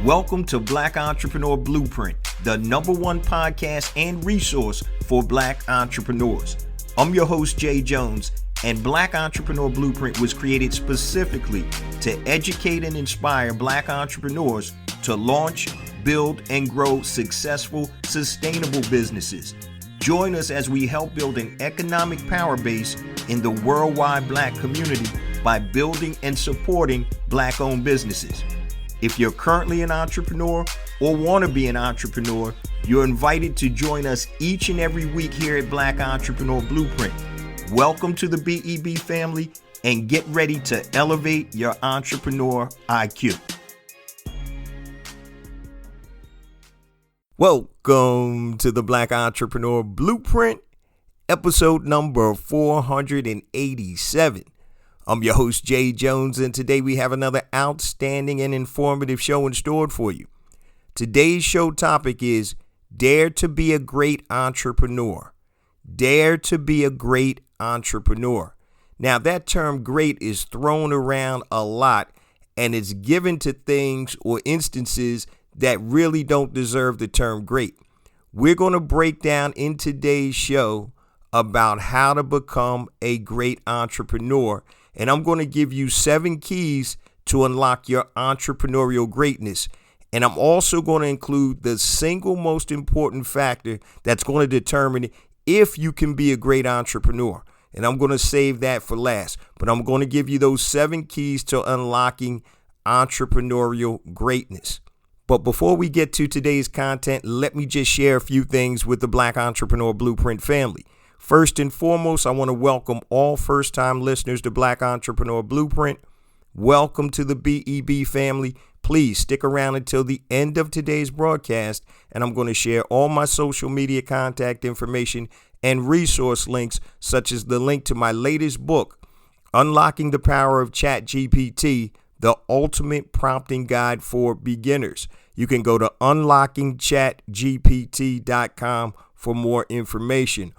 Welcome to Black Entrepreneur Blueprint, the #1 podcast and resource for Black entrepreneurs. I'm your host, Jay Jones, and Black Entrepreneur Blueprint was created specifically to educate and inspire Black entrepreneurs to launch, build, and grow successful, sustainable businesses. Join us as we help build an economic power base in the worldwide Black community by building and supporting Black-owned businesses. If you're currently an entrepreneur or want to be an entrepreneur, you're invited to join us each and every week here at Black Entrepreneur Blueprint. Welcome to the BEB family and get ready to elevate your entrepreneur IQ. Welcome to the Black Entrepreneur Blueprint, episode number 487. I'm your host, Jay Jones, and today we have another outstanding and informative show in store for you. Today's show topic is Dare to be a Great Entrepreneur. Dare to be a great entrepreneur. Now, that term great is thrown around a lot, and it's given to things or instances that really don't deserve the term great. We're going to break down in today's show about how to become a great entrepreneur. And I'm going to give you 7 keys to unlock your entrepreneurial greatness. And I'm also going to include the single most important factor that's going to determine if you can be a great entrepreneur. And I'm going to save that for last. But I'm going to give you those 7 keys to unlocking entrepreneurial greatness. But before we get to today's content, let me just share a few things with the Black Entrepreneur Blueprint family. First and foremost, I want to welcome all first-time listeners to Black Entrepreneur Blueprint. Welcome to the BEB family. Please stick around until the end of today's broadcast, and I'm going to share all my social media contact information and resource links, such as the link to my latest book, Unlocking the Power of ChatGPT, the Ultimate Prompting Guide for Beginners. You can go to unlockingchatgpt.com for more information.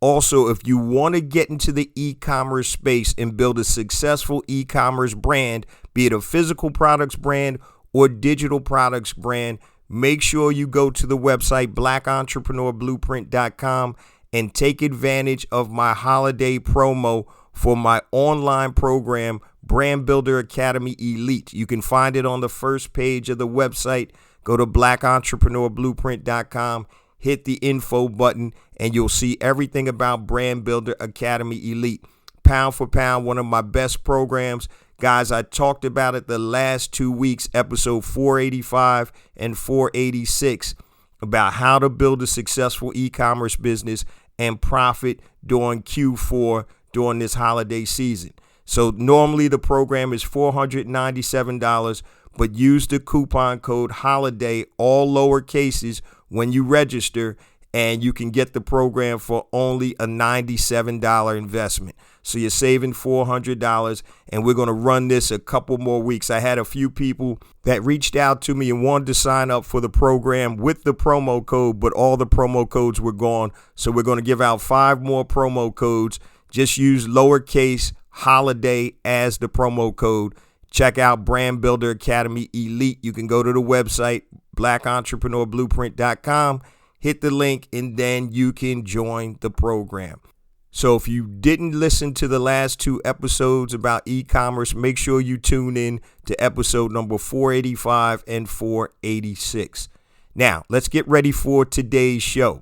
Also, if you want to get into the e-commerce space and build a successful e-commerce brand, be it a physical products brand or digital products brand, make sure you go to the website blackentrepreneurBlueprint.com and take advantage of my holiday promo for my online program, Brand Builder Academy Elite. You can find it on the first page of the website. Go to blackentrepreneurBlueprint.com. Hit the info button and you'll see everything about Brand Builder Academy Elite. Pound for pound, one of my best programs. Guys, I talked about it the last 2 weeks, episode 485 and 486, about how to build a successful e-commerce business and profit during Q4 during this holiday season. So normally the program is $497, but use the coupon code HOLIDAY, all lower cases, when you register, and you can get the program for only a $97 investment. So you're saving $400, and we're going to run this a couple more weeks. I had a few people that reached out to me and wanted to sign up for the program with the promo code, but all the promo codes were gone. So we're going to give out 5 more promo codes. Just use lowercase holiday as the promo code. Check out Brand Builder Academy Elite. You can go to the website, blackentrepreneurBlueprint.com, hit the link, and then you can join the program. So if you didn't listen to the last 2 episodes about e-commerce, make sure you tune in to episode number 485 and 486. Now, let's get ready for today's show.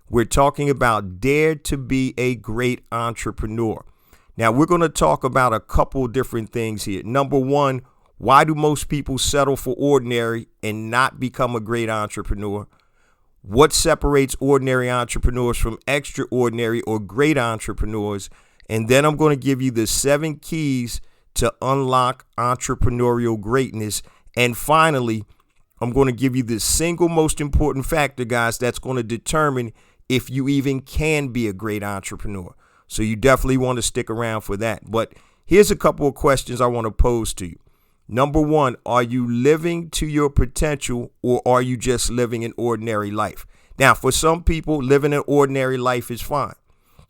We're talking about Dare to be a Great Entrepreneur. Now, we're going to talk about a couple different things here. Number one, why do most people settle for ordinary and not become a great entrepreneur? What separates ordinary entrepreneurs from extraordinary or great entrepreneurs? And then I'm going to give you the 7 keys to unlock entrepreneurial greatness. And finally, I'm going to give you the single most important factor, guys, that's going to determine if you even can be a great entrepreneur. So you definitely want to stick around for that. But here's a couple of questions I want to pose to you. Number one, are you living to your potential, or are you just living an ordinary life? Now, for some people, living an ordinary life is fine.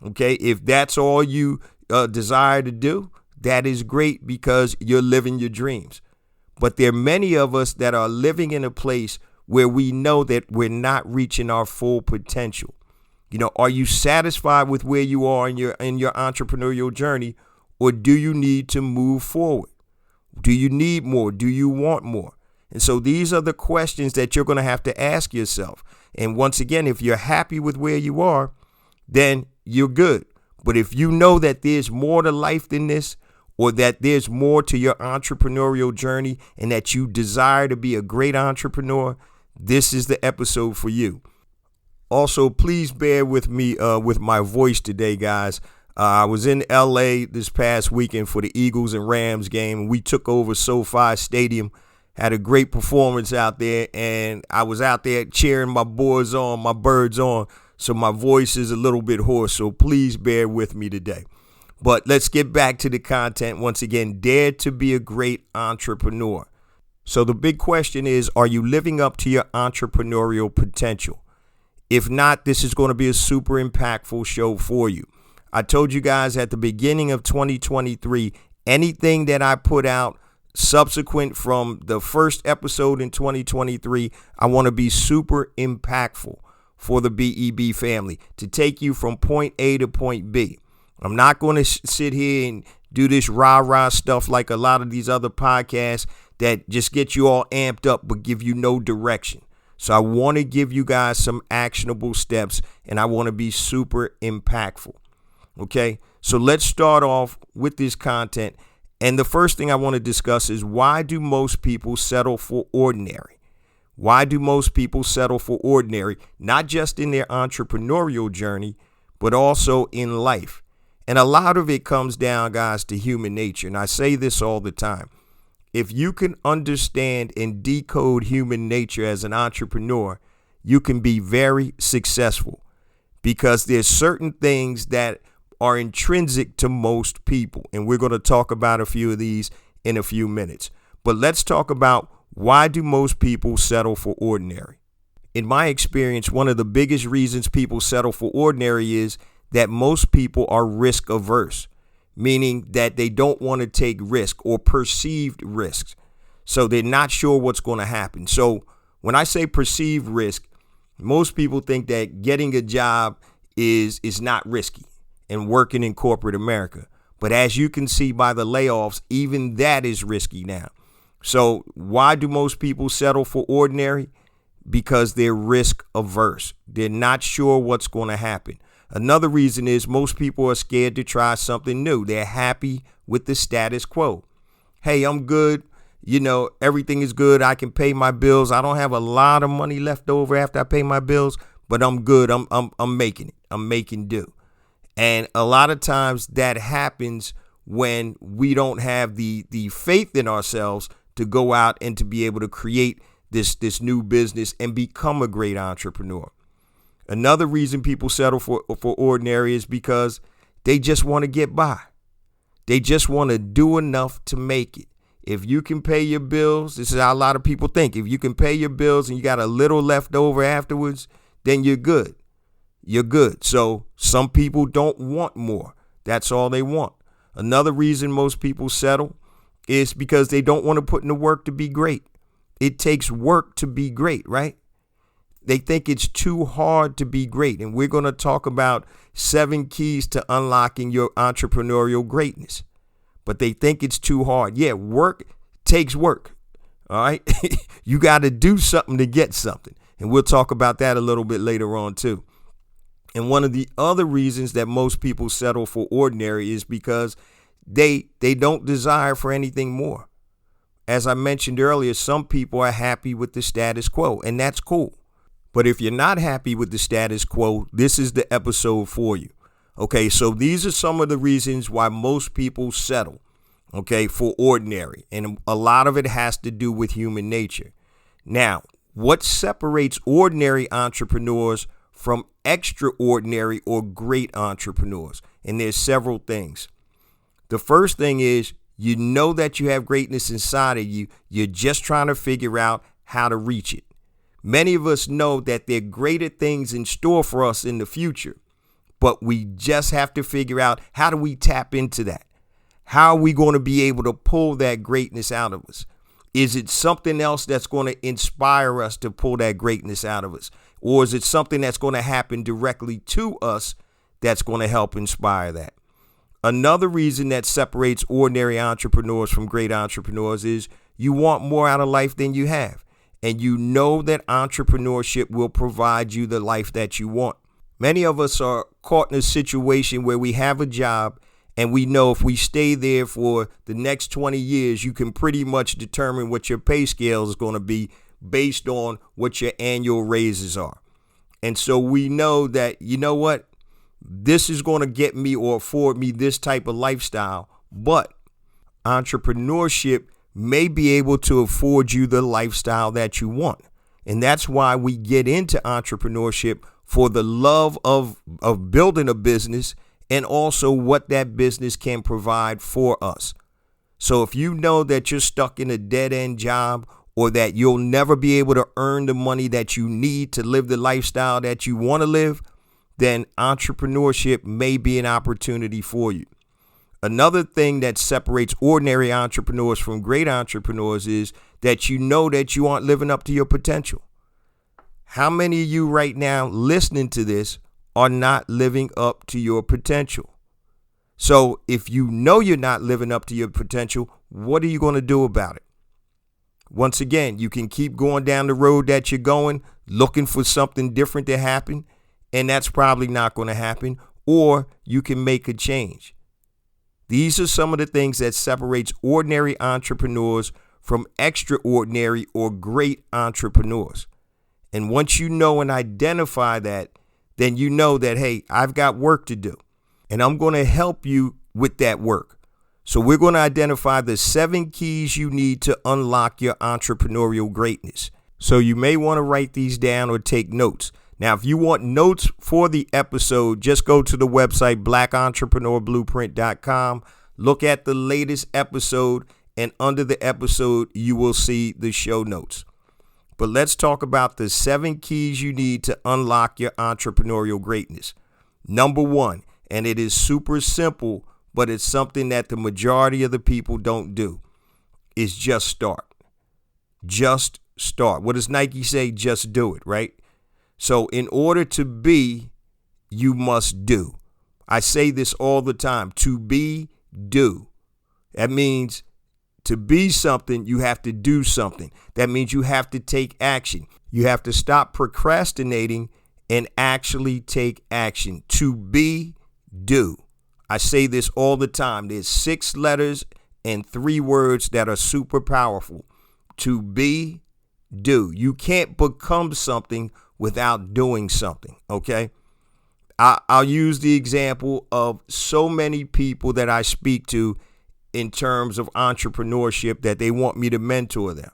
Okay, if that's all you desire to do, that is great because you're living your dreams. But there are many of us that are living in a place where we know that we're not reaching our full potential. Are you satisfied with where you are in your entrepreneurial journey, or do you need to move forward? Do you need more? Do you want more? And so these are the questions that you're going to have to ask yourself. And once again, if you're happy with where you are, then you're good. But if you know that there's more to life than this, or that there's more to your entrepreneurial journey, and that you desire to be a great entrepreneur, this is the episode for you. Also, please bear with me with my voice today, guys. I was in LA this past weekend for the Eagles and Rams game, and we took over SoFi Stadium, had a great performance out there, and I was out there cheering my boys on, my birds on, so my voice is a little bit hoarse, so please bear with me today. But let's get back to the content. Once again, dare to be a great entrepreneur. So the big question is, are you living up to your entrepreneurial potential? If not, this is going to be a super impactful show for you. I told you guys at the beginning of 2023, anything that I put out subsequent from the first episode in 2023, I want to be super impactful for the BEB family to take you from point A to point B. I'm not going to sit here and do this rah-rah stuff like a lot of these other podcasts that just get you all amped up but give you no direction. So I want to give you guys some actionable steps, and I want to be super impactful. Okay, so let's start off with this content. And the first thing I want to discuss is, why do most people settle for ordinary? Why do most people settle for ordinary, not just in their entrepreneurial journey, but also in life? And a lot of it comes down, guys, to human nature. And I say this all the time. If you can understand and decode human nature as an entrepreneur, you can be very successful, because there's certain things that are intrinsic to most people. And we're going to talk about a few of these in a few minutes. But let's talk about, why do most people settle for ordinary? In my experience, one of the biggest reasons people settle for ordinary is that most people are risk averse, meaning that they don't want to take risk or perceived risks. So they're not sure what's going to happen. So when I say perceived risk, most people think that getting a job is not risky and working in corporate America. But as you can see by the layoffs, even that is risky now. So why do most people settle for ordinary? Because they're risk averse. They're not sure what's going to happen. Another reason is most people are scared to try something new. They're happy with the status quo. Hey, I'm good. Everything is good. I can pay my bills. I don't have a lot of money left over after I pay my bills, but I'm good. I'm making it. I'm making do. And a lot of times that happens when we don't have the faith in ourselves to go out and to be able to create this new business and become a great entrepreneur. Another reason people settle for ordinary is because they just want to get by. They just want to do enough to make it. If you can pay your bills, this is how a lot of people think. If you can pay your bills and you got a little left over afterwards, then you're good. You're good. So some people don't want more. That's all they want. Another reason most people settle is because they don't want to put in the work to be great. It takes work to be great, right? They think it's too hard to be great. And we're going to talk about 7 keys to unlocking your entrepreneurial greatness. But they think it's too hard. Yeah, work takes work. All right. You got to do something to get something. And we'll talk about that a little bit later on, too. And one of the other reasons that most people settle for ordinary is because they don't desire for anything more. As I mentioned earlier, some people are happy with the status quo, and that's cool. But if you're not happy with the status quo, this is the episode for you. Okay, so these are some of the reasons why most people settle, okay, for ordinary. And a lot of it has to do with human nature. Now, what separates ordinary entrepreneurs from extraordinary or great entrepreneurs? And there's several things. The first thing is, you know that you have greatness inside of you. You're just trying to figure out how to reach it. Many of us know that there are greater things in store for us in the future, but we just have to figure out, how do we tap into that? How are we going to be able to pull that greatness out of us? Is it something else that's going to inspire us to pull that greatness out of us? Or is it something that's going to happen directly to us that's going to help inspire that? Another reason that separates ordinary entrepreneurs from great entrepreneurs is you want more out of life than you have. And you know that entrepreneurship will provide you the life that you want. Many of us are caught in a situation where we have a job and we know if we stay there for the next 20 years, you can pretty much determine what your pay scale is going to be based on what your annual raises are. And so we know that, you know what, this is going to get me or afford me this type of lifestyle. But entrepreneurship may be able to afford you the lifestyle that you want. And that's why we get into entrepreneurship, for the love of building a business and also what that business can provide for us. So if you know that you're stuck in a dead-end job, or that you'll never be able to earn the money that you need to live the lifestyle that you want to live, then entrepreneurship may be an opportunity for you. Another thing that separates ordinary entrepreneurs from great entrepreneurs is that you know that you aren't living up to your potential. How many of you right now listening to this are not living up to your potential? So if you know you're not living up to your potential, what are you going to do about it? Once again, you can keep going down the road that you're going, looking for something different to happen, and that's probably not going to happen, or you can make a change. These are some of the things that separates ordinary entrepreneurs from extraordinary or great entrepreneurs. And once you know and identify that, then you know that, hey, I've got work to do, and I'm going to help you with that work. So we're going to identify the 7 keys you need to unlock your entrepreneurial greatness. So you may want to write these down or take notes. Now, if you want notes for the episode, just go to the website blackentrepreneurblueprint.com. Look at the latest episode, and under the episode, you will see the show notes. But let's talk about the 7 keys you need to unlock your entrepreneurial greatness. Number 1, and it is super simple, but it's something that the majority of the people don't do, is just start. Just start. What does Nike say? Just do it, right? So in order to be, you must do. I say this all the time. To be, do. That means to be something, you have to do something. That means you have to take action. You have to stop procrastinating and actually take action. To be, do. I say this all the time. There's 6 letters and 3 words that are super powerful. To be, do. You can't become something without doing something, okay? I'll use the example of so many people that I speak to in terms of entrepreneurship that they want me to mentor them.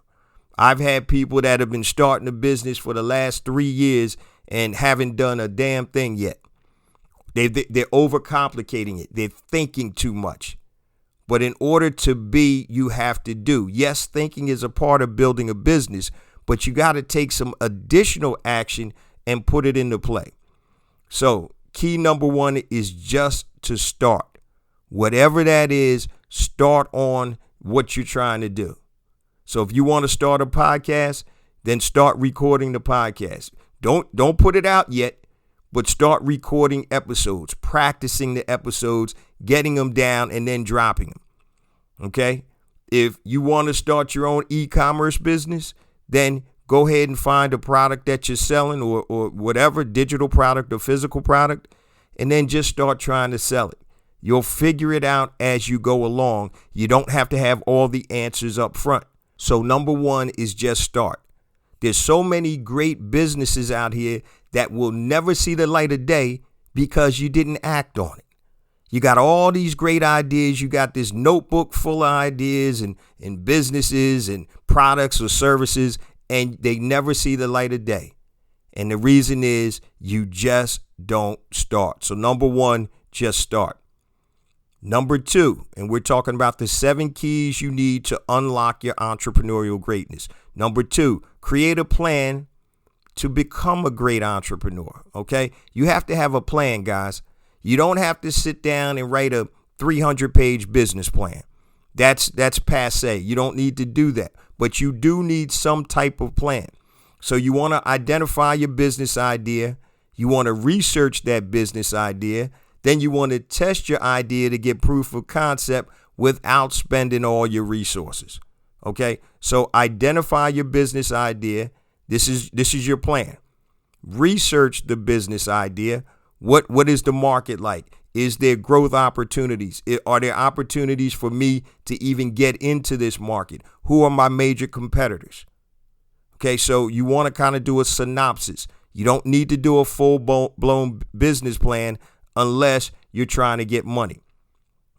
I've had people that have been starting a business for the last 3 years and haven't done a damn thing yet. They're overcomplicating it. They're thinking too much. But in order to be, you have to do. Yes, thinking is a part of building a business, but you got to take some additional action and put it into play. So key number 1 is just to start. Whatever that is, start on what you're trying to do. So if you want to start a podcast, then start recording the podcast. Don't put it out yet, but start recording episodes, practicing the episodes, getting them down, and then dropping them. Okay? If you want to start your own e-commerce business, then go ahead and find a product that you're selling or whatever, digital product or physical product, and then just start trying to sell it. You'll figure it out as you go along. You don't have to have all the answers up front. So number 1 is just start. There's so many great businesses out here that will never see the light of day because you didn't act on it. You got all these great ideas. You got this notebook full of ideas and businesses and products or services, and they never see the light of day. And the reason is you just don't start. So number 1, just start. Number 2, and we're talking about the 7 keys you need to unlock your entrepreneurial greatness. Number 2, create a plan to become a great entrepreneur, okay? You have to have a plan, guys. You don't have to sit down and write a 300-page business plan. That's passé. You don't need to do that. but you do need some type of plan. So you want to identify your business idea. You want to research that business idea. Then you want to test your idea to get proof of concept without spending all your resources. Okay, so identify your business idea. This is your plan. Research the business idea. What is the market like? Is there growth opportunities? Are there opportunities for me to even get into this market? Who are my major competitors? Okay, so you want to kind of do a synopsis. You don't need to do a full-blown business plan unless you're trying to get money.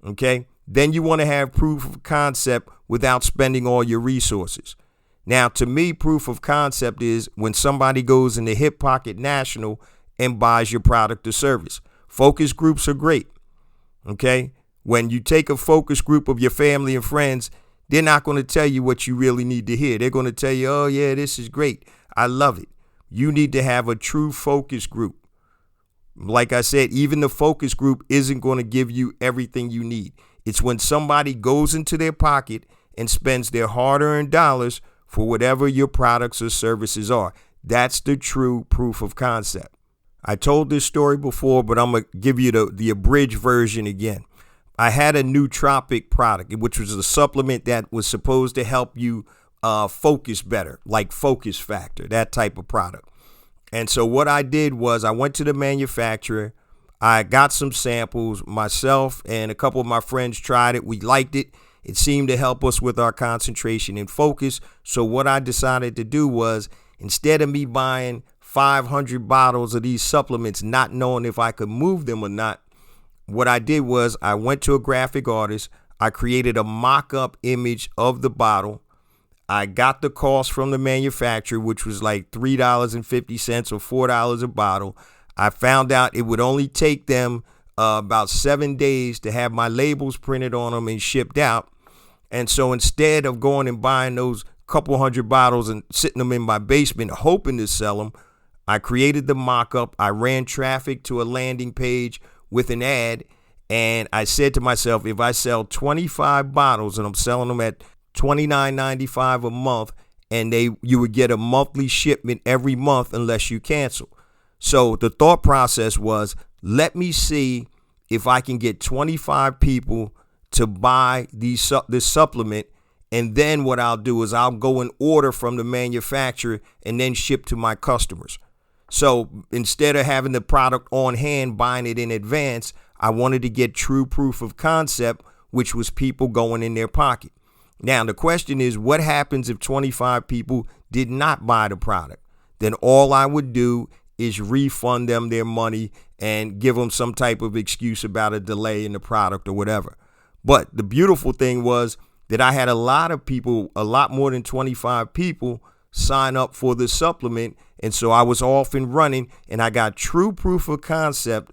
Okay, then you want to have proof of concept without spending all your resources. Now, to me, proof of concept is when somebody goes into Hip Pocket National and buys your product or service. Focus groups are great. Okay, when you take a focus group of your family and friends, they're not going to tell you what you really need to hear. They're going to tell you, oh, yeah, this is great. I love it. You need to have a true focus group. Like I said, even the focus group isn't going to give you everything you need. It's when somebody goes into their pocket and spends their hard-earned dollars for whatever your products or services are. That's the true proof of concept. I told this story before, but I'm going to give you the abridged version again. I had a nootropic product, which was a supplement that was supposed to help you focus better, like Focus Factor, that type of product. And so what I did was I went to the manufacturer. I got some samples. Myself and a couple of my friends tried it. We liked it. It seemed to help us with our concentration and focus. So what I decided to do was, instead of me buying 500 bottles of these supplements, not knowing if I could move them or not, what I did was I went to a graphic artist. I created a mock-up image of the bottle. I got the cost from the manufacturer, which was like $3.50 or $4 a bottle. I found out it would only take them about 7 days to have my labels printed on them and shipped out. And so instead of going and buying those couple hundred bottles and sitting them in my basement hoping to sell them, I created the mock-up. I ran traffic to a landing page with an ad, and I said to myself, if I sell 25 bottles and I'm selling them at $29.95 a month, and you would get a monthly shipment every month unless you cancel. So the thought process was, let me see if I can get 25 people to buy this supplement, and then what I'll do is I'll go and order from the manufacturer and then ship to my customers. So instead of having the product on hand, buying it in advance, I wanted to get true proof of concept, which was people going in their pocket. Now, the question is, what happens if 25 people did not buy the product? Then all I would do is refund them their money and give them some type of excuse about a delay in the product or whatever. But the beautiful thing was that I had a lot of people, a lot more than 25 people, sign up for the supplement. And so I was off and running, and I got true proof of concept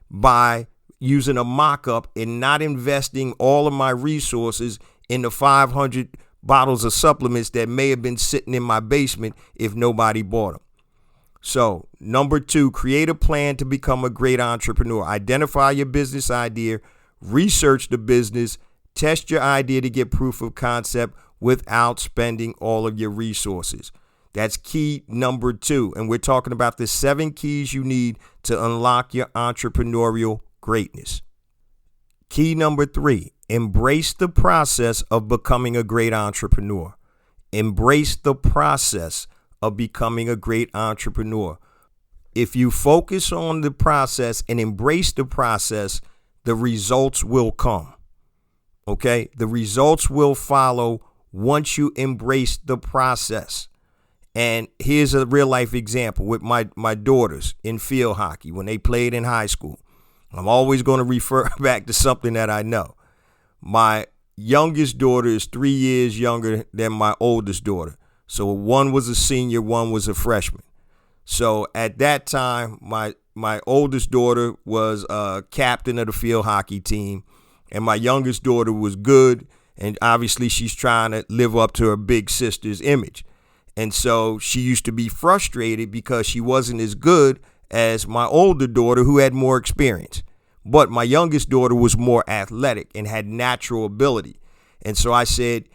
by using a mock-up and not investing all of my resources in the 500 bottles of supplements that may have been sitting in my basement if nobody bought them. So, number 2, create a plan to become a great entrepreneur. Identify your business idea, research the business, test your idea to get proof of concept without spending all of your resources. That's key number 2. And we're talking about the 7 keys you need to unlock your entrepreneurial greatness. Key number 3, embrace the process of becoming a great entrepreneur. Embrace the process of becoming a great entrepreneur. If you focus on the process and embrace the process, the results will come. Okay? The results will follow once you embrace the process. And here's a real life example with my daughters in field hockey when they played in high school. I'm always going to refer back to something that I know. My youngest daughter is 3 years younger than my oldest daughter. So one was a senior, one was a freshman. So at that time, my oldest daughter was captain of the field hockey team, and my youngest daughter was good. And obviously she's trying to live up to her big sister's image. And so she used to be frustrated because she wasn't as good as my older daughter who had more experience. But my youngest daughter was more athletic and had natural ability. And so I said,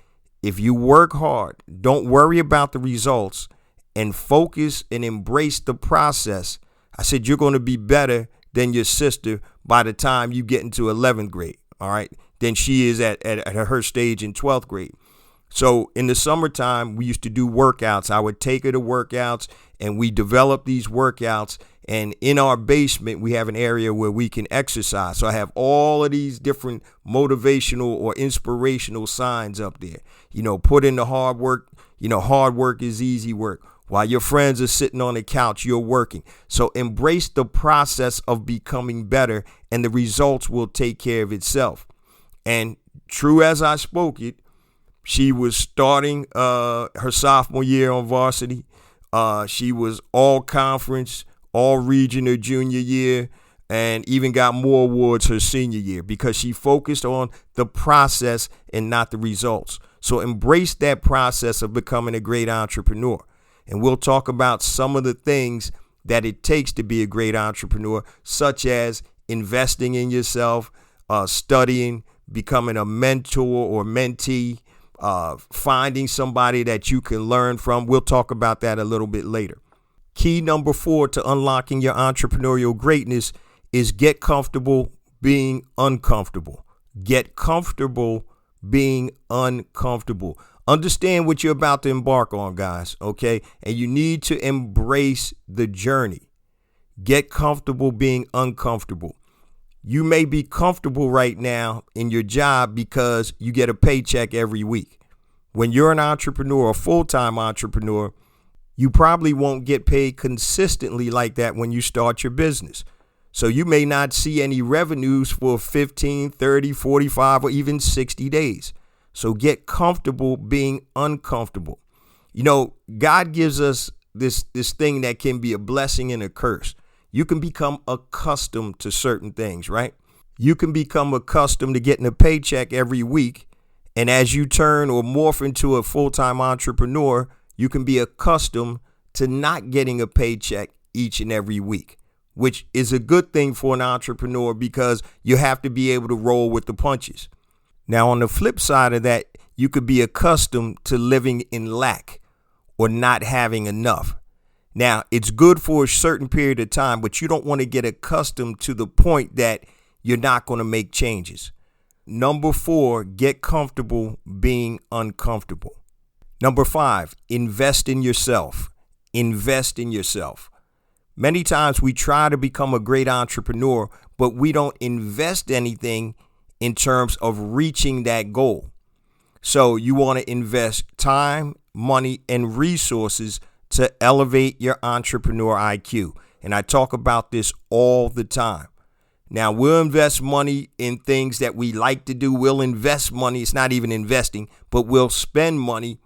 If you work hard, don't worry about the results, and focus and embrace the process, I said you're going to be better than your sister by the time you get into 11th grade, all right, than she is at her stage in 12th grade. So in the summertime, we used to do workouts. I would take her to workouts, and we developed these workouts. And in our basement, we have an area where we can exercise. So I have all of these different motivational or inspirational signs up there. Put in the hard work. Hard work is easy work. While your friends are sitting on the couch, you're working. So embrace the process of becoming better, and the results will take care of itself. And true as I spoke it, she was starting her sophomore year on varsity. She was all conference, all region her junior year, and even got more awards her senior year because she focused on the process and not the results. So embrace that process of becoming a great entrepreneur. And we'll talk about some of the things that it takes to be a great entrepreneur, such as investing in yourself, studying, becoming a mentor or mentee, finding somebody that you can learn from. We'll talk about that a little bit later. Key number 4 to unlocking your entrepreneurial greatness is get comfortable being uncomfortable. Get comfortable being uncomfortable. Understand what you're about to embark on, guys, okay? And you need to embrace the journey. Get comfortable being uncomfortable. You may be comfortable right now in your job because you get a paycheck every week. When you're an entrepreneur, a full-time entrepreneur, you probably won't get paid consistently like that when you start your business. So you may not see any revenues for 15, 30, 45, or even 60 days. So get comfortable being uncomfortable. God gives us this thing that can be a blessing and a curse. You can become accustomed to certain things, right? You can become accustomed to getting a paycheck every week. And as you turn or morph into a full-time entrepreneur, you can be accustomed to not getting a paycheck each and every week, which is a good thing for an entrepreneur because you have to be able to roll with the punches. Now, on the flip side of that, you could be accustomed to living in lack or not having enough. Now, it's good for a certain period of time, but you don't want to get accustomed to the point that you're not going to make changes. Number 4, get comfortable being uncomfortable. Number 5, invest in yourself. Invest in yourself. Many times we try to become a great entrepreneur, but we don't invest anything in terms of reaching that goal. So you want to invest time, money, and resources to elevate your entrepreneur IQ. And I talk about this all the time. Now, we'll invest money in things that we like to do. We'll invest money. It's not even investing, but we'll spend money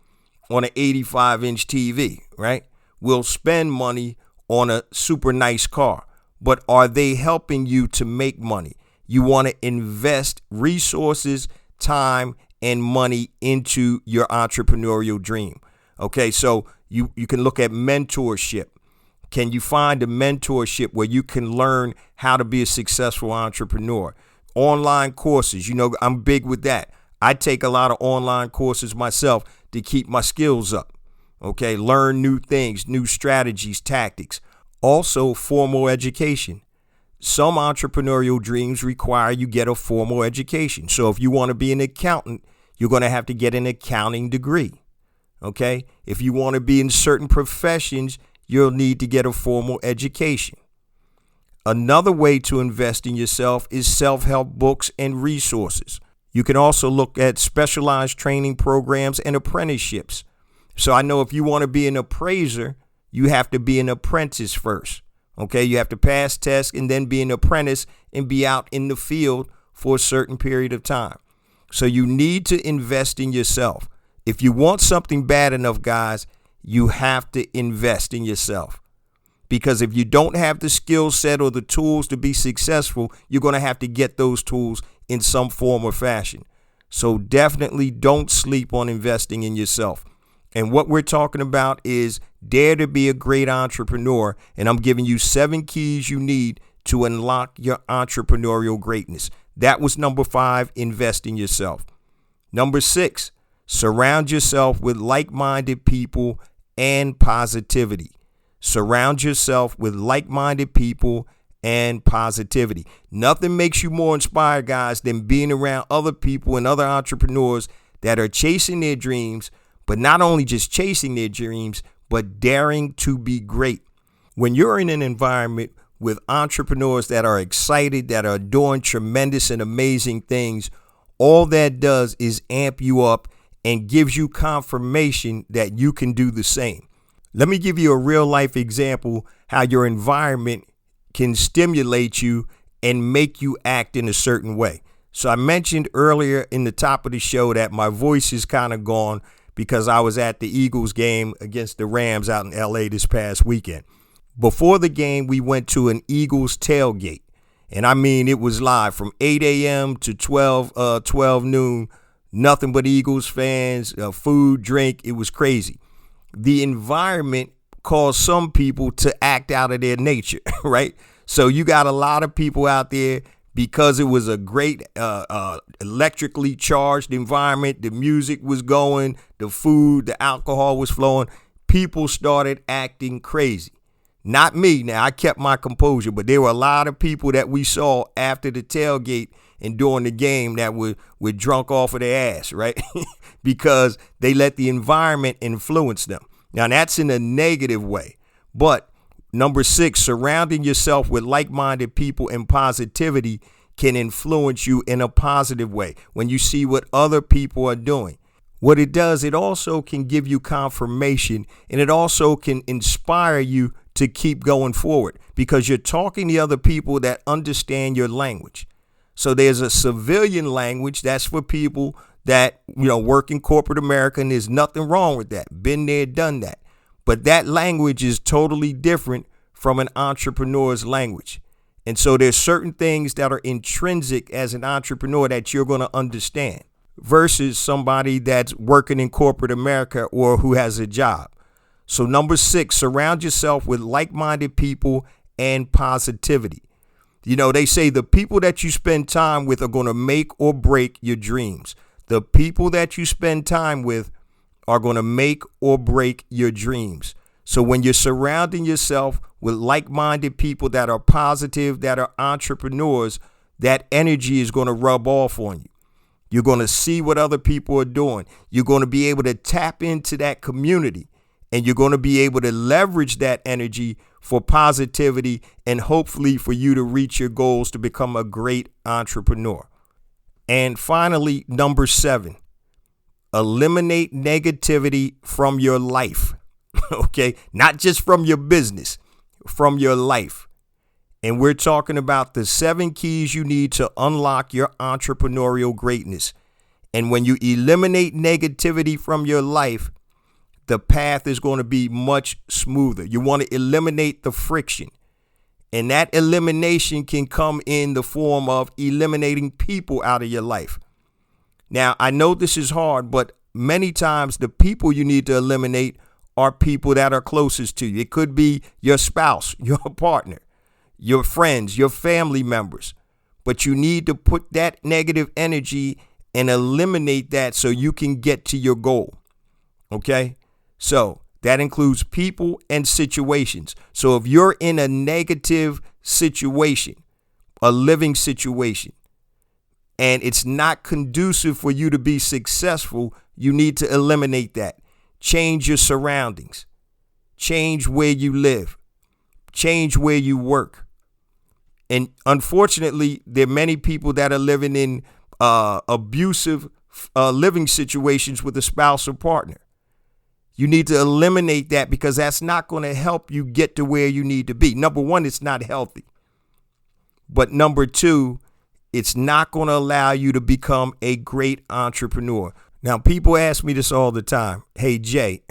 on an 85-inch TV, right? We'll spend money on a super nice car. But are they helping you to make money? You want to invest resources, time, and money into your entrepreneurial dream. Okay, so you can look at mentorship. Can you find a mentorship where you can learn how to be a successful entrepreneur? Online courses, I'm big with that. I take a lot of online courses myself to keep my skills up. Okay, learn new things, new strategies, tactics. Also, formal education. Some entrepreneurial dreams require you get a formal education. So if you want to be an accountant, you're going to have to get an accounting degree. Okay, if you want to be in certain professions, you'll need to get a formal education. Another way to invest in yourself is self-help books and resources. You can also look at specialized training programs and apprenticeships. So I know if you want to be an appraiser, you have to be an apprentice first. Okay, you have to pass tests and then be an apprentice and be out in the field for a certain period of time. So you need to invest in yourself. If you want something bad enough, guys, you have to invest in yourself. Because if you don't have the skill set or the tools to be successful, you're going to have to get those tools in some form or fashion. So definitely don't sleep on investing in yourself. And what we're talking about is dare to be a great entrepreneur. And I'm giving you 7 keys you need to unlock your entrepreneurial greatness. That was number 5, invest in yourself. Number 6, Surround yourself with like-minded people and positivity. Surround yourself with like-minded people and positivity. Nothing makes you more inspired, guys, than being around other people and other entrepreneurs that are chasing their dreams, but not only just chasing their dreams, but daring to be great. When you're in an environment with entrepreneurs that are excited, that are doing tremendous and amazing things, all that does is amp you up and gives you confirmation that you can do the same. Let me give you a real life example how your environment can stimulate you and make you act in a certain way. So I mentioned earlier in the top of the show that my voice is kind of gone because I was at the Eagles game against the Rams out in LA this past weekend. Before the game, we went to an Eagles tailgate. And I mean, it was live from 8 a.m. to 12 noon. Nothing but Eagles fans, food, drink. It was crazy. The environment caused some people to act out of their nature, right? So you got a lot of people out there because it was a great electrically charged environment. The music was going, the food, the alcohol was flowing. People started acting crazy. Not me. Now, I kept my composure, but there were a lot of people that we saw after the tailgate and during the game that were drunk off of their ass, right? Because they let the environment influence them. Now, that's in a negative way. But number 6, surrounding yourself with like-minded people and positivity can influence you in a positive way when you see what other people are doing. What it does, it also can give you confirmation, and it also can inspire you to keep going forward because you're talking to other people that understand your language. So there's a civilian language that's for people that, work in corporate America, and there's nothing wrong with that. Been there, done that. But that language is totally different from an entrepreneur's language. And so there's certain things that are intrinsic as an entrepreneur that you're going to understand versus somebody that's working in corporate America or who has a job. So number 6, surround yourself with like-minded people and positivity. They say the people that you spend time with are going to make or break your dreams. The people that you spend time with are going to make or break your dreams. So when you're surrounding yourself with like-minded people that are positive, that are entrepreneurs, that energy is going to rub off on you. You're going to see what other people are doing. You're going to be able to tap into that community. And you're going to be able to leverage that energy for positivity and hopefully for you to reach your goals to become a great entrepreneur. And finally, number 7, eliminate negativity from your life. Okay, not just from your business, from your life. And we're talking about the 7 keys you need to unlock your entrepreneurial greatness. And when you eliminate negativity from your life, the path is going to be much smoother. You want to eliminate the friction. And that elimination can come in the form of eliminating people out of your life. Now, I know this is hard, but many times the people you need to eliminate are people that are closest to you. It could be your spouse, your partner, your friends, your family members. But you need to put that negative energy and eliminate that so you can get to your goal. Okay? So that includes people and situations. So if you're in a negative situation, a living situation, and it's not conducive for you to be successful, you need to eliminate that. Change your surroundings. Change where you live. Change where you work. And unfortunately, there are many people that are living in abusive living situations with a spouse or partner. You need to eliminate that because that's not going to help you get to where you need to be. Number 1, it's not healthy. But number 2, it's not going to allow you to become a great entrepreneur. Now, people ask me this all the time. Hey, Jay,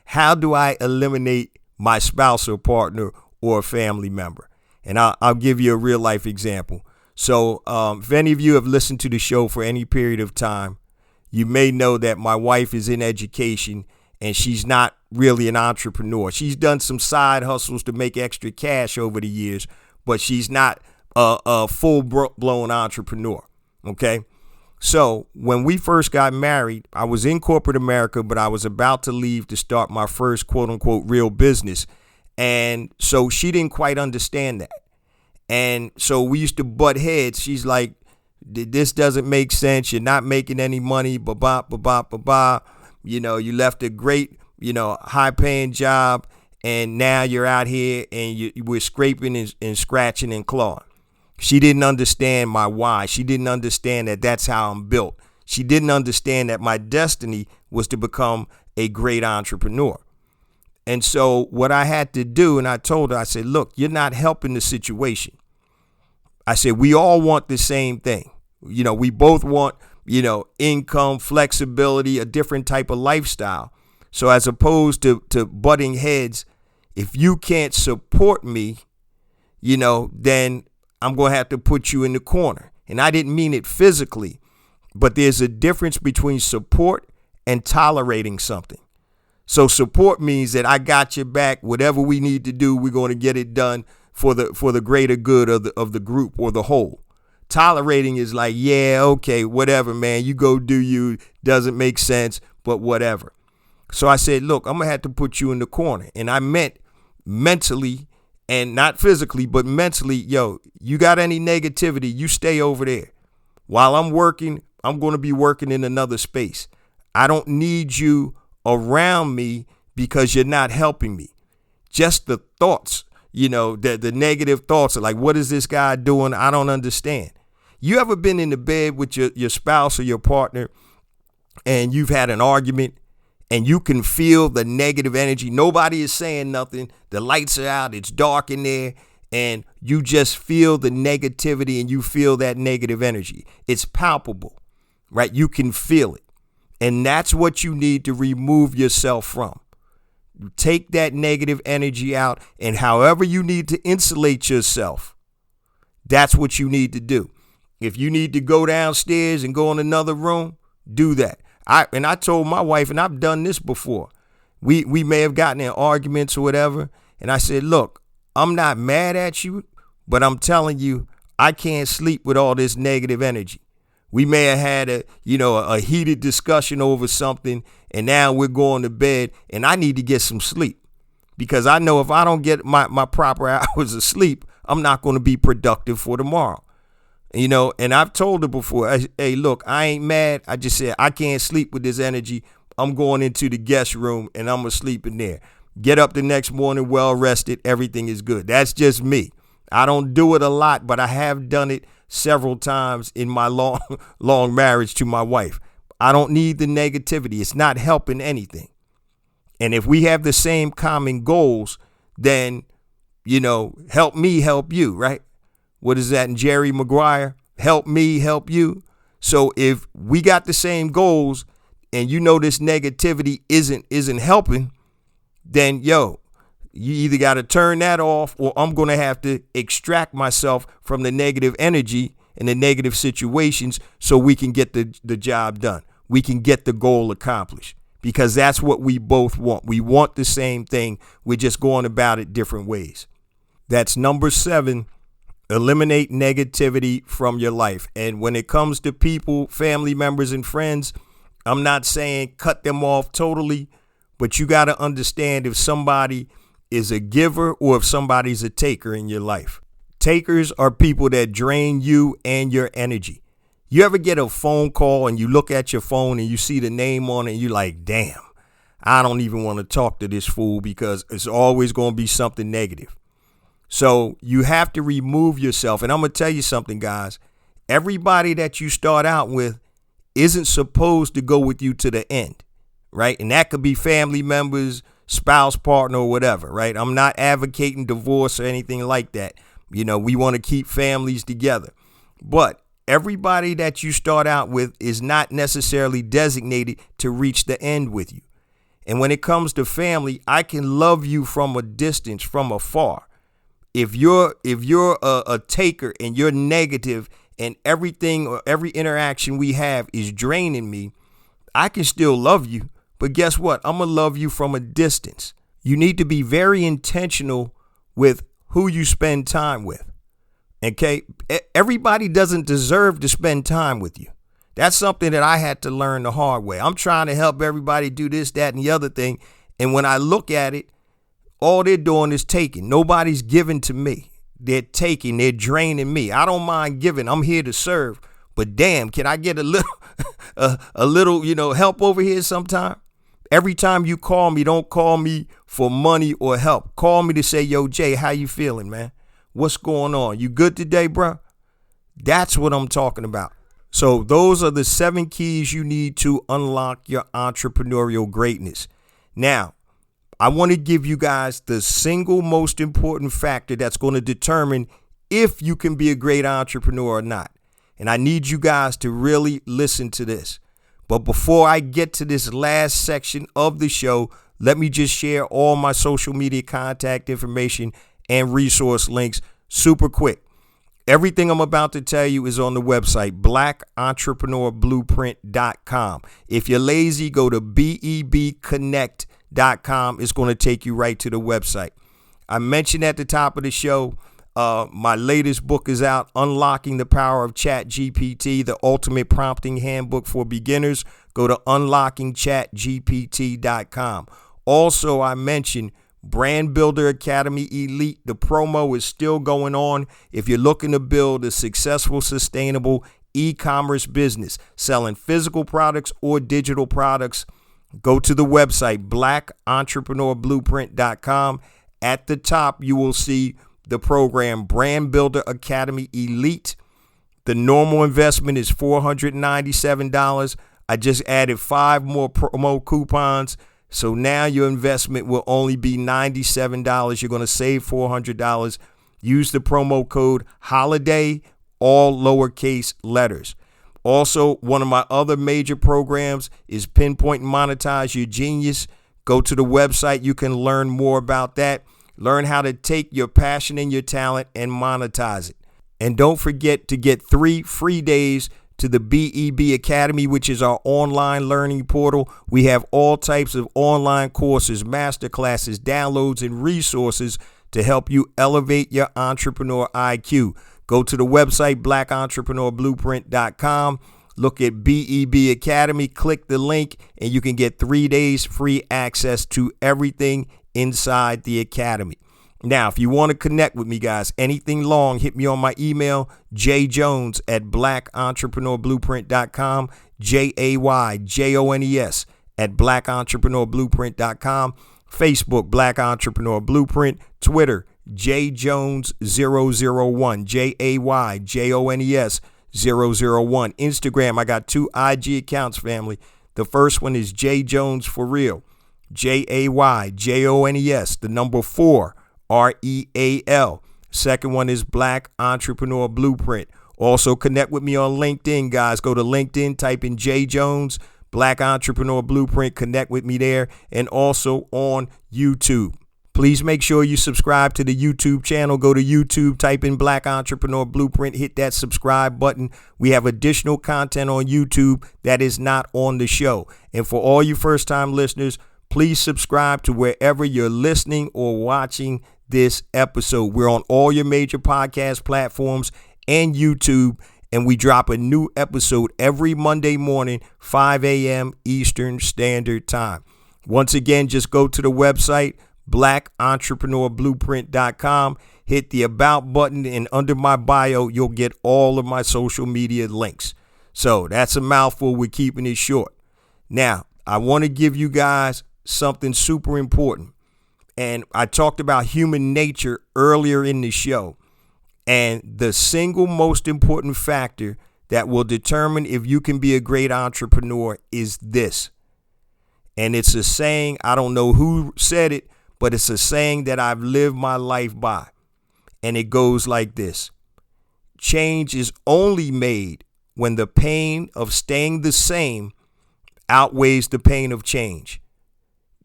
how do I eliminate my spouse or partner or a family member? And I'll give you a real life example. So if any of you have listened to the show for any period of time, you may know that my wife is in education and she's not really an entrepreneur. She's done some side hustles to make extra cash over the years, but she's not a full-blown entrepreneur, okay? So when we first got married, I was in corporate America, but I was about to leave to start my first quote unquote real business. And so she didn't quite understand that. And so we used to butt heads. She's like, this doesn't make sense. You're not making any money. Ba-ba. You left a great, high paying job. And now you're out here and we're scraping and scratching and clawing. She didn't understand my why. She didn't understand that that's how I'm built. She didn't understand that my destiny was to become a great entrepreneur. And so what I had to do, and I told her, I said, look, you're not helping the situation. I said, we all want the same thing. We both want, income, flexibility, a different type of lifestyle. So as opposed to butting heads, if you can't support me, then I'm going to have to put you in the corner. And I didn't mean it physically, but there's a difference between support and tolerating something. So support means that I got your back. Whatever we need to do, we're going to get it done for the greater good of the group or the whole. Tolerating is like, yeah, okay, whatever, man. You go do you. Doesn't make sense, but whatever. So I said, look, I'm going to have to put you in the corner. And I meant mentally and not physically, but mentally, you got any negativity, you stay over there. While I'm working, I'm going to be working in another space. I don't need you around me because you're not helping me. Just the thoughts, the negative thoughts are like, what is this guy doing? I don't understand. You ever been in the bed with your spouse or your partner and you've had an argument and you can feel the negative energy? Nobody is saying nothing. The lights are out. It's dark in there. And you just feel the negativity and you feel that negative energy. It's palpable, right? You can feel it. And that's what you need to remove yourself from. You take that negative energy out, and however you need to insulate yourself, that's what you need to do. If you need to go downstairs and go in another room, do that. I told my wife, and I've done this before. We may have gotten in arguments or whatever. And I said, look, I'm not mad at you, but I'm telling you, I can't sleep with all this negative energy. We may have had a heated discussion over something, and now we're going to bed, and I need to get some sleep because I know if I don't get my proper hours of sleep, I'm not going to be productive for tomorrow. And I've told her before, hey, look, I ain't mad. I just said I can't sleep with this energy. I'm going into the guest room, and I'm going to sleep in there. Get up the next morning well rested. Everything is good. That's just me. I don't do it a lot, but I have done it several times in my long marriage to my wife. I don't need the negativity. It's not helping anything. And if we have the same common goals, then, help me, help you, right? What is that in Jerry Maguire? Help me, help you. So if we got the same goals and this negativity isn't helping, then you either got to turn that off or I'm going to have to extract myself from the negative energy and the negative situations so we can get the job done. We can get the goal accomplished because that's what we both want. We want the same thing. We're just going about it different ways. That's number 7. Eliminate negativity from your life. And when it comes to people, family members, and friends, I'm not saying cut them off totally, but you got to understand if somebody is a giver or if somebody's a taker in your life. Takers are people that drain you and your energy. You ever get a phone call and you look at your phone and you see the name on it and you're like, damn, I don't even want to talk to this fool because it's always going to be something negative. So you have to remove yourself. And I'm going to tell you something, guys. Everybody that you start out with isn't supposed to go with you to the end, right? And that could be family members, spouse, partner, or whatever, right? I'm not advocating divorce or anything like that. We want to keep families together. But everybody that you start out with is not necessarily designated to reach the end with you. And when it comes to family, I can love you from a distance, from afar. If you're a taker and you're negative and everything or every interaction we have is draining me, I can still love you. But guess what? I'm going to love you from a distance. You need to be very intentional with who you spend time with. Okay? Everybody doesn't deserve to spend time with you. That's something that I had to learn the hard way. I'm trying to help everybody do this, that, and the other thing. And when I look at it, all they're doing is taking. Nobody's giving to me. They're taking. They're draining me. I don't mind giving. I'm here to serve. But damn, can I get a little, a little, help over here sometime? Every time you call me, don't call me for money or help. Call me to say, yo, Jay, how you feeling, man? What's going on? You good today, bro? That's what I'm talking about. So those are the 7 keys you need to unlock your entrepreneurial greatness. Now, I want to give you guys the single most important factor that's going to determine if you can be a great entrepreneur or not. And I need you guys to really listen to this. But before I get to this last section of the show, let me just share all my social media contact information and resource links super quick. Everything I'm about to tell you is on the website, blackentrepreneurblueprint.com. If you're lazy, go to bebconnect.com. It's going to take you right to the website. I mentioned at the top of the show, my latest book is out, Unlocking the Power of ChatGPT, the ultimate prompting handbook for beginners. Go to unlockingchatgpt.com. Also, I mentioned Brand Builder Academy Elite. The promo is still going on. If you're looking to build a successful, sustainable e-commerce business, selling physical products or digital products, go to the website, blackentrepreneurblueprint.com. At the top, you will see the program Brand Builder Academy Elite. The normal investment is $497. I just added 5 more promo coupons. So now your investment will only be $97. You're going to save $400. Use the promo code HOLIDAY, all lowercase letters. Also, one of my other major programs is Pinpoint and Monetize Your Genius. Go to the website. You can learn more about that. Learn how to take your passion and your talent and monetize it. And don't forget to get 3 free days to the BEB Academy, which is our online learning portal. We have all types of online courses, masterclasses, downloads, and resources to help you elevate your entrepreneur IQ. Go to the website, blackentrepreneurblueprint.com. Look at BEB Academy, click the link, and you can get 3 days free access to everything inside the academy. Now, if you want to connect with me, guys, anything long, hit me on my email, jjones@blackentrepreneurblueprint.com, JAYJONES @blackentrepreneurblueprint.com, Facebook, Black Entrepreneur Blueprint, Twitter, jjones001, JAYJONES001. Instagram, I got 2 IG accounts, family. The first one is jjones for real, JAYJONES, the number 4, REAL. Second one is Black Entrepreneur Blueprint. Also connect with me on LinkedIn, guys. Go to LinkedIn, type in J Jones, Black Entrepreneur Blueprint. Connect with me there, and also on YouTube. Please make sure you subscribe to the YouTube channel. Go to YouTube, type in Black Entrepreneur Blueprint, hit that subscribe button. We have additional content on YouTube that is not on the show. And for all you first-time listeners, please subscribe to wherever you're listening or watching this episode. We're on all your major podcast platforms and YouTube, and we drop a new episode every Monday morning, 5 a.m. Eastern Standard Time. Once again, just go to the website, blackentrepreneurblueprint.com, hit the About button, and under my bio, you'll get all of my social media links. So that's a mouthful. We're keeping it short. Now, I want to give you guys something super important. And I talked about human nature earlier in the show. And the single most important factor that will determine if you can be a great entrepreneur is this. And it's a saying, I don't know who said it, but it's a saying that I've lived my life by. And it goes like this. Change is only made when the pain of staying the same outweighs the pain of change.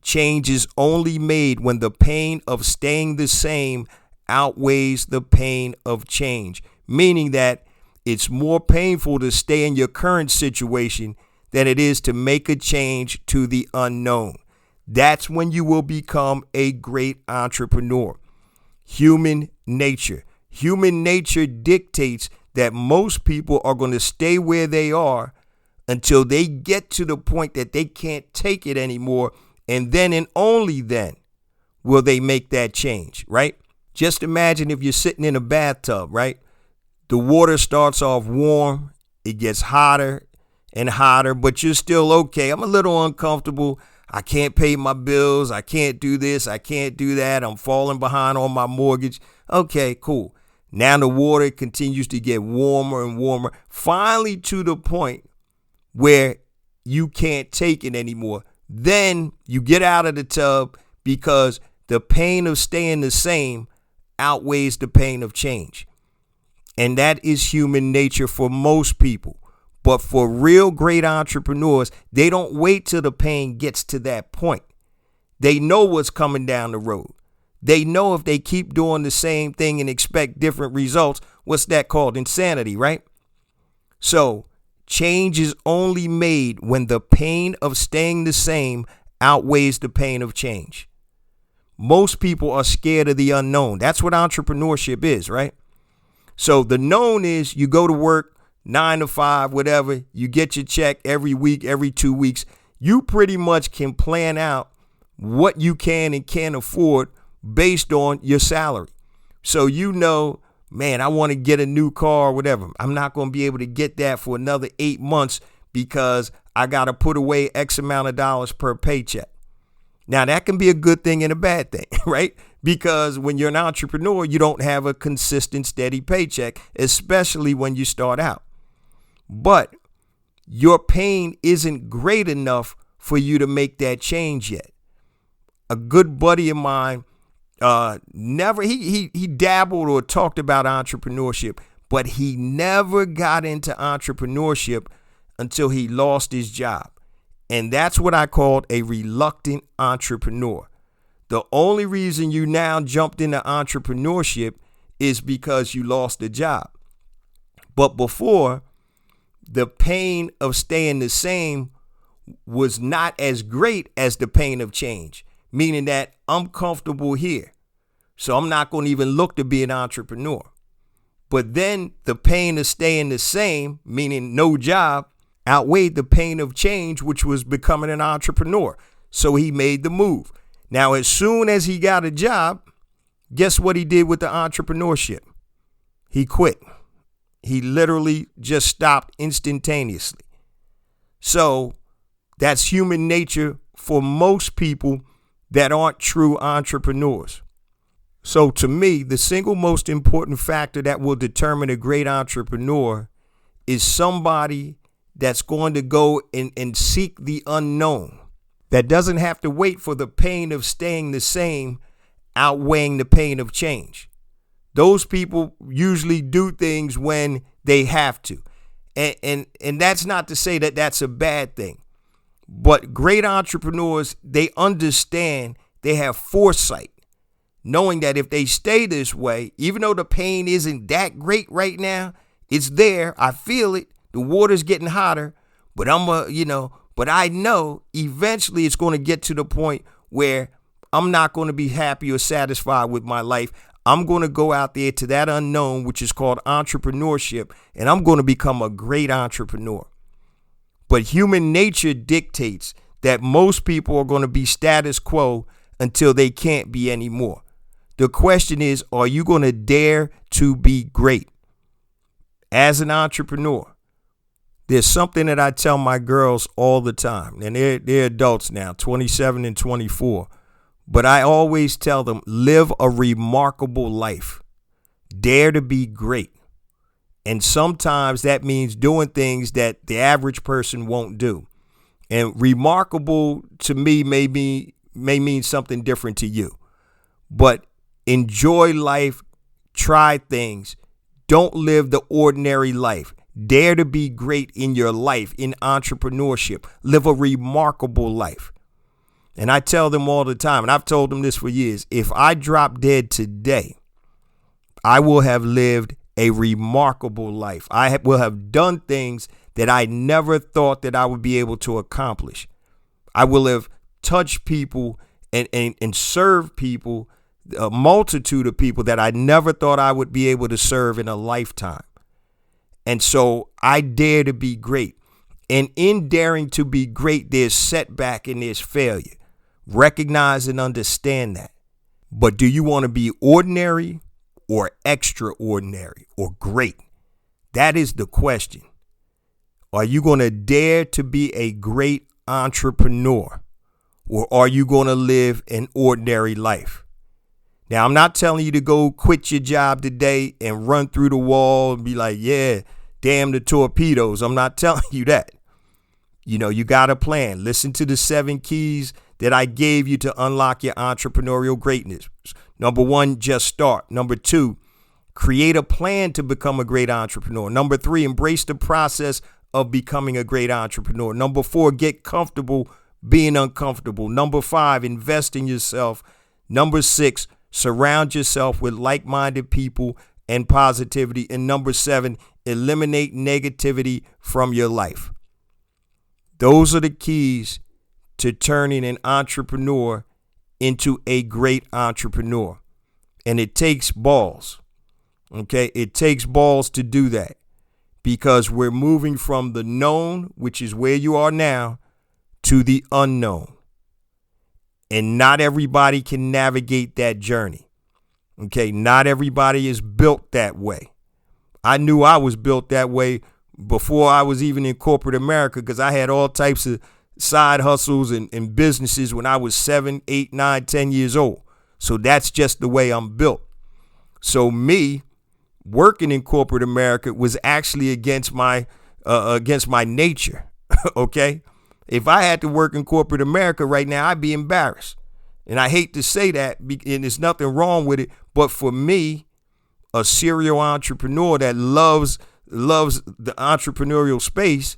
Change is only made when the pain of staying the same outweighs the pain of change, meaning that it's more painful to stay in your current situation than it is to make a change to the unknown. That's when you will become a great entrepreneur. Human nature. Human nature dictates that most people are going to stay where they are until they get to the point that they can't take it anymore. And then and only then will they make that change, right? Just imagine if you're sitting in a bathtub, right? The water starts off warm. It gets hotter and hotter, but you're still okay. I'm a little uncomfortable. I can't pay my bills. I can't do this. I can't do that. I'm falling behind on my mortgage. Okay, cool. Now the water continues to get warmer and warmer, finally to the point where you can't take it anymore. Then you get out of the tub because the pain of staying the same outweighs the pain of change. And that is human nature for most people. But for real great entrepreneurs, they don't wait till the pain gets to that point. They know what's coming down the road. They know if they keep doing the same thing and expect different results, what's that called? Insanity, right? So change is only made when the pain of staying the same outweighs the pain of change. Most people are scared of the unknown. That's what entrepreneurship is, right? So the known is you go to work 9 to 5, whatever. You get your check every week, every 2 weeks. You pretty much can plan out what you can and can't afford based on your salary. So you know, man, I want to get a new car or whatever. I'm not going to be able to get that for another 8 months because I got to put away X amount of dollars per paycheck. Now, that can be a good thing and a bad thing, right? Because when you're an entrepreneur, you don't have a consistent, steady paycheck, especially when you start out. But your pain isn't great enough for you to make that change yet. A good buddy of mine, he dabbled or talked about entrepreneurship, but he never got into entrepreneurship until he lost his job. And that's what I called a reluctant entrepreneur. The only reason you now jumped into entrepreneurship is because you lost a job. But before, the pain of staying the same was not as great as the pain of change, meaning that I'm comfortable here, so I'm not going to even look to be an entrepreneur. But then the pain of staying the same, meaning no job, outweighed the pain of change, which was becoming an entrepreneur. So he made the move. Now, as soon as he got a job, guess what he did with the entrepreneurship? He quit. He literally just stopped instantaneously. So that's human nature for most people that aren't true entrepreneurs. So to me, the single most important factor that will determine a great entrepreneur is somebody that's going to go and seek the unknown, that doesn't have to wait for the pain of staying the same outweighing the pain of change. Those people usually do things when they have to. And that's not to say that that's a bad thing. But great entrepreneurs, they understand, they have foresight, knowing that if they stay this way, even though the pain isn't that great right now, it's there. I feel it. The water's getting hotter, but but I know eventually it's going to get to the point where I'm not going to be happy or satisfied with my life. I'm going to go out there to that unknown, which is called entrepreneurship, and I'm going to become a great entrepreneur. But human nature dictates that most people are going to be status quo until they can't be anymore. The question is, are you going to dare to be great? As an entrepreneur, there's something that I tell my girls all the time, and they're adults now, 27 and 24. But I always tell them, live a remarkable life. Dare to be great. And sometimes that means doing things that the average person won't do. And remarkable to me may mean something different to you. But enjoy life, try things. Don't live the ordinary life. Dare to be great in your life, in entrepreneurship. Live a remarkable life. And I tell them all the time, and I've told them this for years, if I drop dead today, I will have lived a remarkable life. I will have done things that I never thought that I would be able to accomplish. I will have touched people and served people, a multitude of people that I never thought I would be able to serve in a lifetime. And so I dare to be great. And in daring to be great, there's setback and there's failure. Recognize and understand that. But do you want to be ordinary or extraordinary or great? That is the question. Are you going to dare to be a great entrepreneur, or are you going to live an ordinary life? Now, I'm not telling you to go quit your job today and run through the wall and be like, yeah, damn the torpedoes. I'm not telling you that. You got a plan. Listen to the 7 keys that I gave you to unlock your entrepreneurial greatness. Number 1, just start. Number 2, create a plan to become a great entrepreneur. Number 3, embrace the process of becoming a great entrepreneur. Number 4, get comfortable being uncomfortable. Number 5, invest in yourself. Number 6, surround yourself with like-minded people and positivity. And number 7, eliminate negativity from your life. Those are the keys to turning an entrepreneur into a great entrepreneur. And it takes balls. Okay, it takes balls to do that, because we're moving from the known, which is where you are now, to the unknown. And not everybody can navigate that journey. Okay, not everybody is built that way. I knew I was built that way before I was even in corporate America, because I had all types of side hustles and businesses when I was 7, 8, 9, 10 years old. So that's just the way I'm built. So me working in corporate America was actually against my nature. Okay. If I had to work in corporate America right now, I'd be embarrassed. And I hate to say that, and there's nothing wrong with it. But for me, a serial entrepreneur that loves the entrepreneurial space,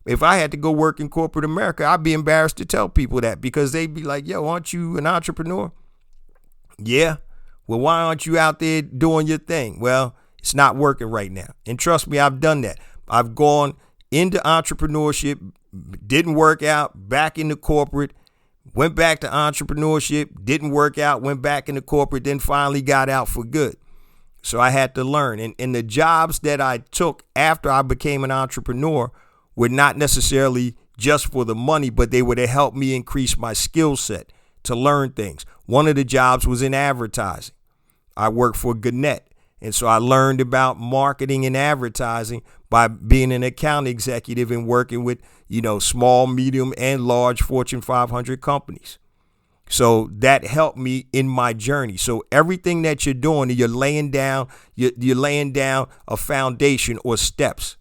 if I had to go work in corporate America, I'd be embarrassed to tell people that, because they'd be like, yo, aren't you an entrepreneur? Yeah. Well, why aren't you out there doing your thing? Well, it's not working right now. And trust me, I've done that. I've gone into entrepreneurship, didn't work out, back into corporate, went back to entrepreneurship, didn't work out, went back into corporate, then finally got out for good. So I had to learn. And the jobs that I took after I became an entrepreneur were not necessarily just for the money, but they were to help me increase my skill set, to learn things. One of the jobs was in advertising. I worked for Gannett. And so I learned about marketing and advertising by being an account executive and working with, small, medium, and large Fortune 500 companies. So that helped me in my journey. So everything that you're doing, you're laying down a foundation or steps.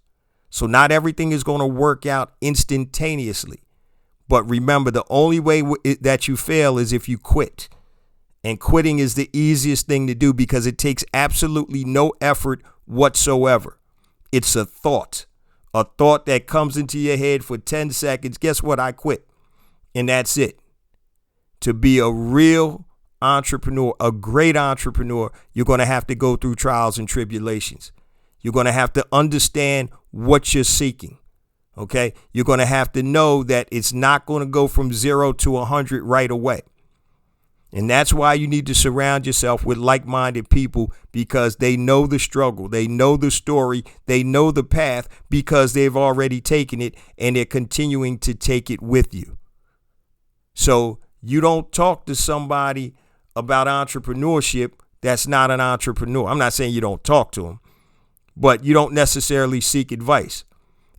So not everything is going to work out instantaneously. But remember, the only way that you fail is if you quit. And quitting is the easiest thing to do, because it takes absolutely no effort whatsoever. It's a thought that comes into your head for 10 seconds. Guess what? I quit. And that's it. To be a real entrepreneur, a great entrepreneur, you're going to have to go through trials and tribulations. You're going to have to understand what you're seeking. Okay? You're going to have to know that it's not going to go from 0 to 100 right away. And that's why you need to surround yourself with like-minded people, because they know the struggle, they know the story, they know the path, because they've already taken it and they're continuing to take it with you. So you don't talk to somebody about entrepreneurship that's not an entrepreneur. I'm not saying you don't talk to them, but you don't necessarily seek advice.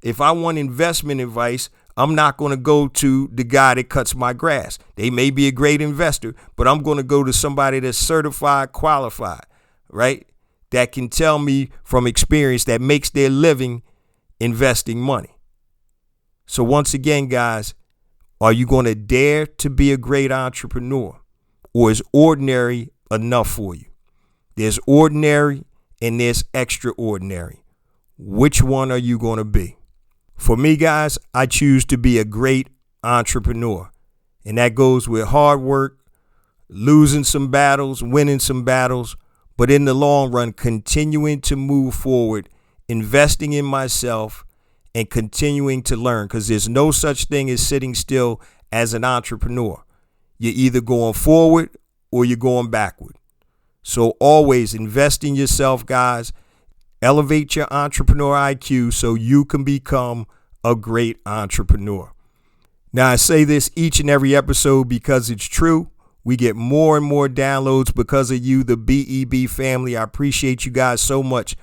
If I want investment advice, I'm not going to go to the guy that cuts my grass. They may be a great investor, but I'm going to go to somebody that's certified, qualified, right? That can tell me from experience, that makes their living investing money. So once again, guys, are you going to dare to be a great entrepreneur, or is ordinary enough for you? There's ordinary and there's extraordinary. Which one are you going to be? For me, guys, I choose to be a great entrepreneur. And that goes with hard work, losing some battles, winning some battles, but in the long run, continuing to move forward, investing in myself, and continuing to learn, because there's no such thing as sitting still as an entrepreneur. You're either going forward or you're going backward. So always invest in yourself, guys. Elevate your entrepreneur IQ so you can become a great entrepreneur. Now, I say this each and every episode because it's true. We get more and more downloads because of you, the BEB family. I appreciate you guys so much.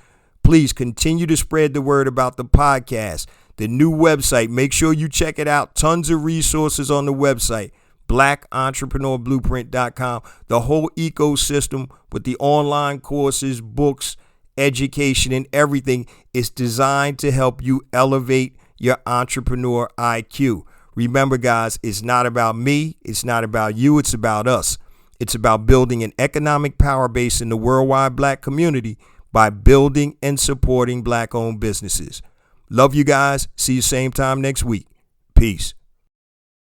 Please continue to spread the word about the podcast, the new website. Make sure you check it out. Tons of resources on the website, blackentrepreneurblueprint.com. The whole ecosystem with the online courses, books, education, and everything is designed to help you elevate your entrepreneur IQ. Remember, guys, it's not about me. It's not about you. It's about us. It's about building an economic power base in the worldwide Black community by building and supporting Black-owned businesses. Love you guys. See you same time next week. Peace.